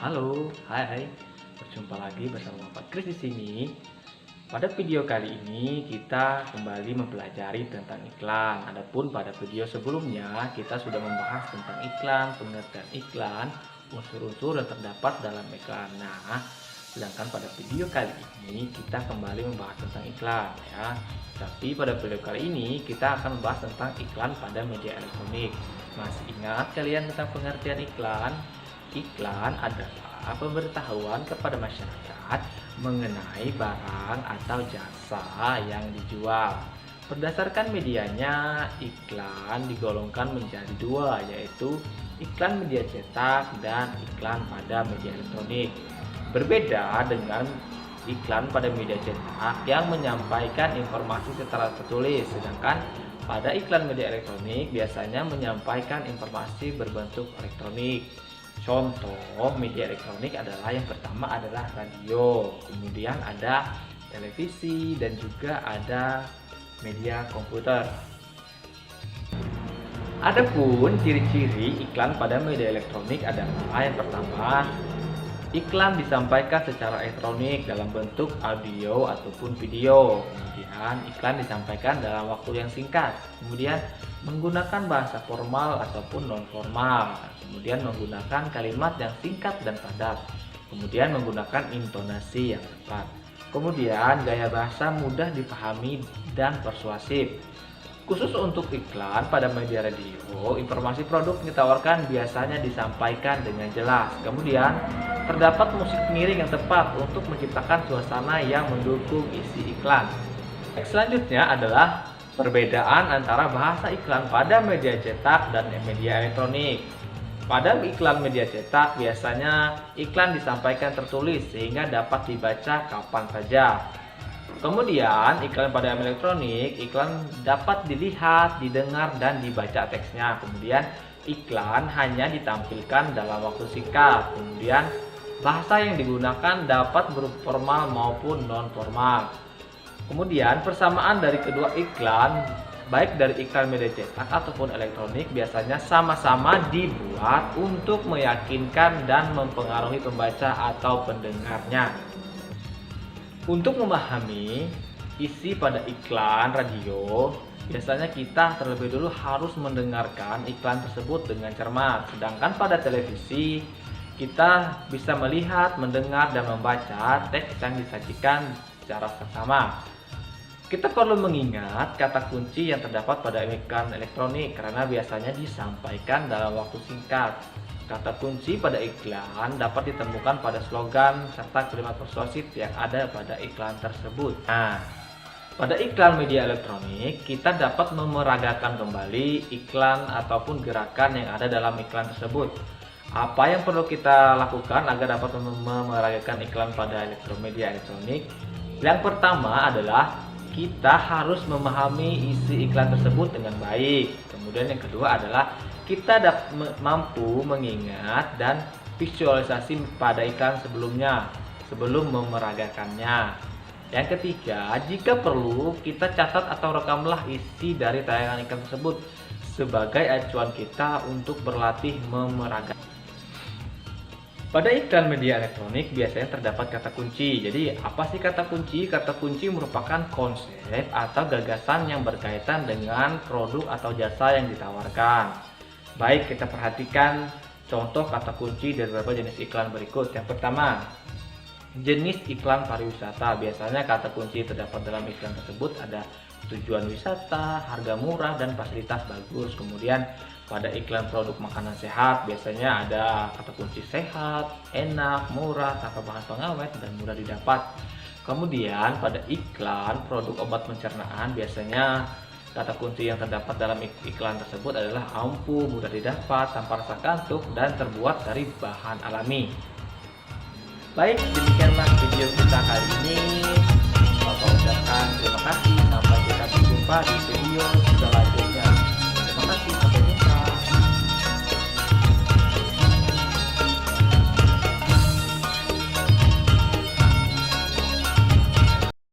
Halo, hai, berjumpa lagi bersama Pak Kris di sini. Pada video kali ini kita kembali mempelajari tentang iklan. Adapun pada video sebelumnya kita sudah membahas tentang iklan, pengertian iklan, unsur-unsur yang terdapat dalam iklan. Nah, sedangkan pada video kali ini kita kembali membahas tentang iklan ya. Tapi pada video kali ini kita akan membahas tentang iklan pada media elektronik. Masih ingat kalian tentang pengertian iklan? Iklan adalah pemberitahuan kepada masyarakat mengenai barang atau jasa yang dijual. Berdasarkan medianya, iklan digolongkan menjadi dua, yaitu iklan media cetak dan iklan pada media elektronik. Berbeda dengan iklan pada media cetak yang menyampaikan informasi secara tertulis, sedangkan pada iklan media elektronik biasanya menyampaikan informasi berbentuk elektronik. Contoh media elektronik adalah yang pertama adalah radio, kemudian ada televisi dan juga ada media komputer. Adapun ciri-ciri iklan pada media elektronik adalah yang pertama, iklan disampaikan secara elektronik dalam bentuk audio ataupun video. Kemudian iklan disampaikan dalam waktu yang singkat. Kemudian menggunakan bahasa formal ataupun non formal. Kemudian menggunakan kalimat yang singkat dan padat. Kemudian menggunakan intonasi yang tepat. Kemudian gaya bahasa mudah dipahami dan persuasif. Khusus untuk iklan pada media radio, informasi produk yang ditawarkan biasanya disampaikan dengan jelas. Kemudian terdapat musik pengiring yang tepat untuk menciptakan suasana yang mendukung isi iklan. Selanjutnya adalah perbedaan antara bahasa iklan pada media cetak dan media elektronik. Pada iklan media cetak biasanya iklan disampaikan tertulis sehingga dapat dibaca kapan saja. Kemudian iklan pada elektronik, iklan dapat dilihat, didengar, dan dibaca teksnya. Kemudian iklan hanya ditampilkan dalam waktu singkat. Kemudian bahasa yang digunakan dapat berupa formal maupun non formal. Kemudian persamaan dari kedua iklan, baik dari iklan media cetak ataupun elektronik, biasanya sama-sama dibuat untuk meyakinkan dan mempengaruhi pembaca atau pendengarnya. Untuk memahami isi pada iklan radio, biasanya kita terlebih dulu harus mendengarkan iklan tersebut dengan cermat. Sedangkan pada televisi, kita bisa melihat, mendengar, dan membaca teks yang disajikan secara seksama. Kita perlu mengingat kata kunci yang terdapat pada iklan elektronik karena biasanya disampaikan dalam waktu singkat. Kata kunci pada iklan dapat ditemukan pada slogan serta kalimat persuasif yang ada pada iklan tersebut. Nah, pada iklan media elektronik, kita dapat memeragakan kembali iklan ataupun gerakan yang ada dalam iklan tersebut. Apa yang perlu kita lakukan agar dapat memeragakan iklan pada media elektronik? Yang pertama adalah kita harus memahami isi iklan tersebut dengan baik. Kemudian yang kedua adalah kita mampu mengingat dan visualisasi pada iklan sebelumnya sebelum memeragakannya. Yang ketiga, jika perlu kita catat atau rekamlah isi dari tayangan iklan tersebut sebagai acuan kita untuk berlatih memeragakan. Pada iklan media elektronik biasanya terdapat kata kunci. Jadi apa sih kata kunci? Kata kunci merupakan konsep atau gagasan yang berkaitan dengan produk atau jasa yang ditawarkan. Baik, kita perhatikan contoh kata kunci dari beberapa jenis iklan berikut. Yang pertama, jenis iklan pariwisata. Biasanya kata kunci terdapat dalam iklan tersebut ada tujuan wisata, harga murah, dan fasilitas bagus. Kemudian pada iklan produk makanan sehat biasanya ada kata kunci sehat, enak, murah, tanpa bahan pengawet, dan mudah didapat. Kemudian pada iklan produk obat pencernaan biasanya kata kunci yang terdapat dalam iklan tersebut adalah ampuh, mudah didapat, tanpa rasa kantuk, dan terbuat dari bahan alami. Baik, demikianlah video kita kali ini.